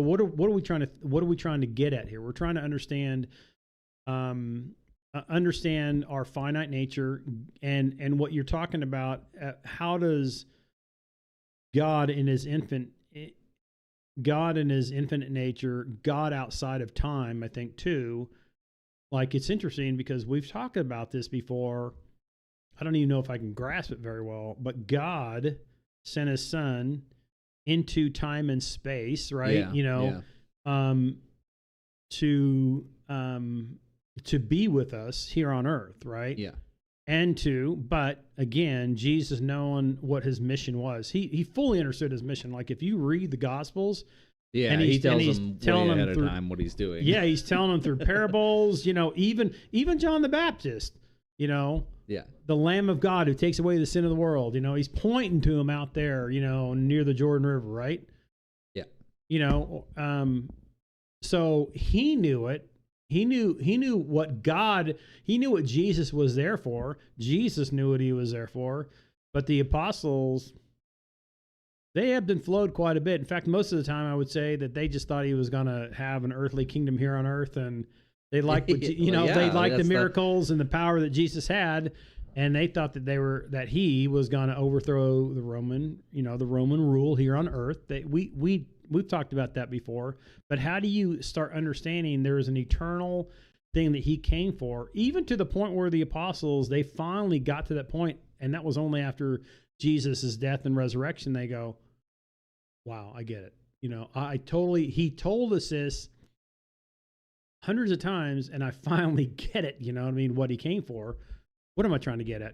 what are we trying to get at here? We're trying to understand our finite nature, and what you're talking about. How does God in his infinite nature, God outside of time, I think too, like it's interesting because we've talked about this before. I don't even know if I can grasp it very well, but God sent his son into time and space, right? To be with us here on earth, right? Yeah. But again, Jesus, knowing what his mission was, he fully understood his mission. Like if you read the Gospels, yeah, and he tells them way ahead of through time what he's doing. Yeah, he's telling them through parables. Even John the Baptist, yeah, the Lamb of God who takes away the sin of the world. He's pointing to him out there, near the Jordan River, right? Yeah. So he knew it. He knew what Jesus was there for. Jesus knew what he was there for. But the apostles, they ebbed and flowed quite a bit. In fact, most of the time I would say that they just thought he was going to have an earthly kingdom here on earth, and they liked they liked the miracles and the power that Jesus had, and they thought that he was going to overthrow the Roman rule here on earth. We've talked about that before, but how do you start understanding there is an eternal thing that he came for, even to the point where the apostles, they finally got to that point, and that was only after Jesus' death and resurrection. They go, wow, I get it. He told us this hundreds of times, and I finally get it. What he came for. What am I trying to get at?